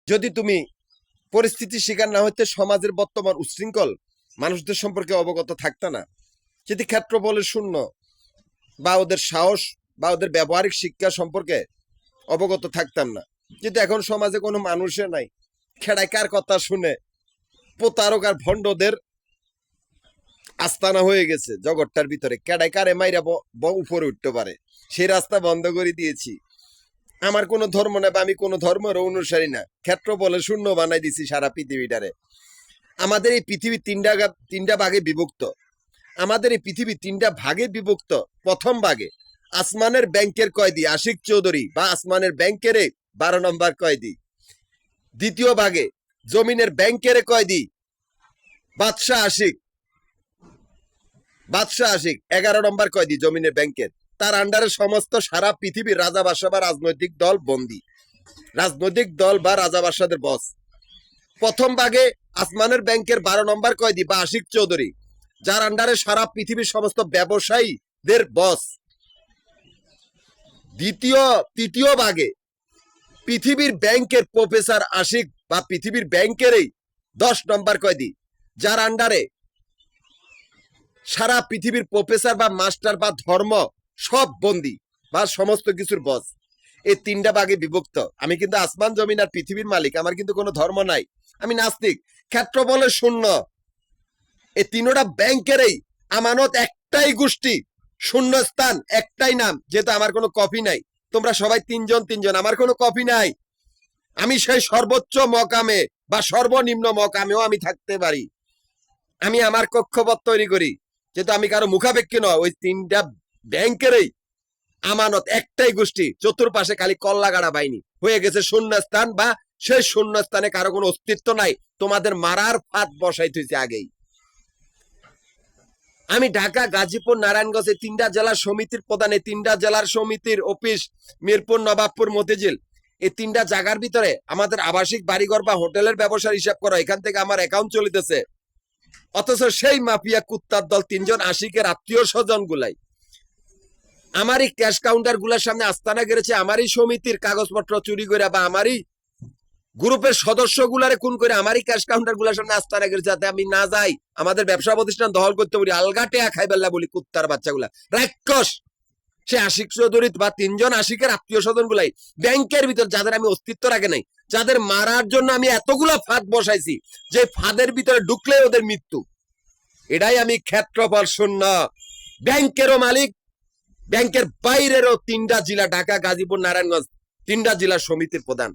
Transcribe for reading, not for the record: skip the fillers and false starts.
যদি তুমি পরিস্থিতির শিকার না হইতে সমাজের বর্তমান উচ্ছৃঙ্খল মানুষদের সম্পর্কে অবগত থাকতে না, যদি ক্ষেত্রফলের শূন্য বা ওদের সাহস বা ওদের ব্যবহারিক শিক্ষা সম্পর্কে অবগত থাকতাম না, কিন্তু এখন সমাজে কোনো মানুষে নাই খেড়াইকার কথা শুনে প্রতারক আর ভণ্ডদের আস্তানা হয়ে গেছে জগৎটার ভিতরে। কেডাইকারে মাইরা উপরে উঠতে পারে সেই রাস্তা বন্ধ করে দিয়েছি। আমার কোনো ধর্ম না বা আমি কোনো ধর্মের অনুসারী না, ক্ষেত্র বলে শূন্য বানাই দিছি সারা পৃথিবীটারে। আমাদের এই পৃথিবী তিনটা ভাগে বিভক্ত। আমাদের এই পৃথিবী তিনটা ভাগে বিভক্ত। প্রথম ভাগে আসমানের ব্যাংকের কয়েদি আশিক চৌধুরী বা আসমানের ব্যাংকের 12 নম্বর কয়েদি। দ্বিতীয় ভাগে জমিনের ব্যাংকের কয়েদি বাদশাহ আশিক 11 নম্বর কয়েদি জমিনের ব্যাংকের। তার আন্ডারে সমস্ত সারা পৃথিবীর রাজা বাদশা বা রাজনৈতিক দল বন্দী, রাজনৈতিক দল বা রাজা বাদশাদের বস। প্রথম ভাগে আসমানের ব্যাংকের 12 নম্বর কয়েদি বা আশিক চৌধুরী, যার আন্ডারে সারা পৃথিবীর সমস্ত ব্যবসায়ীদের বস। তৃতীয় ভাগে পৃথিবীর ব্যাংকের প্রফেসর আশিক বা পৃথিবীর ব্যাংকেরই 10 নম্বর কয়েদি, যার আন্ডারে সারা পৃথিবীর প্রফেসর বা মাস্টার বা ধর্ম সব বন্দী বা সমস্ত কিছুর বস। এই তিনটা ভাগে বিভক্ত। আমি কিন্তু আসমান জমিন আর পৃথিবীর মালিক, আমার কিন্তু কোনো ধর্ম নাই, আমি নাস্তিক। ক্ষেত্র বলে শূন্য। এই তিনটা ব্যাংকেরই আমানত একটাই গোষ্ঠী, শূন্য স্থান একটাই নাম। যেহেতু আমার কোনো কপি নাই, তোমরা সবাই তিনজন, আমার কোনো কপি নাই। আমি সেই সর্বোচ্চ মকামে বা সর্বনিম্ন মকামেও আমি থাকতে পারি। আমি আমার কক্ষপথ তৈরি করি, যেহেতু আমি কারো মুখাপেক্ষী নয়। ওই তিনটা ব্যাংকেরই আমানত একটাই গোষ্ঠী, চতুর্পাশে খালি কল্লাগাড়া বাহিনী হয়ে গেছে শূন্যস্থান, বা সেই শূন্যস্থানে কারো কোনো অস্তিত্ব নাই। তোমাদের মারার ফাঁদ বসাইতে হয়েছে আগেই। আমি ঢাকা, গাজীপুর, নারায়ণগঞ্জ এই তিনটা জেলার সমিতির প্রধান। এই তিনটা জেলার সমিতির অফিস মিরপুর, নবাবপুর, মতিঝিল। এই তিনটা জায়গার ভিতরে আমাদের আবাসিক বাড়িঘর বা হোটেলের ব্যবসার হিসাব করো, এখান থেকে আমার অ্যাকাউন্ট চলিতেছে। অথচ সেই মাফিয়া কুত্তার দল তিনজন আশিকের আত্মীয় স্বজন গুলাই আমারই ক্যাশ কাউন্টার গুলার সামনে আস্তানা গেড়েছে, আমারই সমিতির কাগজপত্র চুরি করে বা আমারই গ্রুপের সদস্য গুলারে খুন করে আমারই ক্যাশ কাউন্টার গুলার সামনে আস্তানা গেড়েছে, যাতে আমি না যাই, আমাদের ব্যবসা প্রতিষ্ঠান দখল করতে পারি, আলগাটে খাই বেল্লা বলি কুত্তার বাচ্চাগুলা রাক্ষস। সে আশিক চৌধুরী বা তিনজন আশিকের আত্মীয় স্বজন গুলাই ব্যাংকের ভিতর, যাদের আমি অস্তিত্ব রাখে নাই, যাদের মারার জন্য আমি এতগুলা ফাঁদ বসাইছি, যে ফাঁদের ভিতরে ঢুকলে ওদের মৃত্যু। এটাই আমি ক্ষেত্রফল শূন্য। ব্যাংকেরও মালিক, ব্যাংকের বাইরেরও তিনটা জেলা, ঢাকা, গাজীপুর, নারায়ণগঞ্জ, তিনটা জেলার সমিতির প্রধান।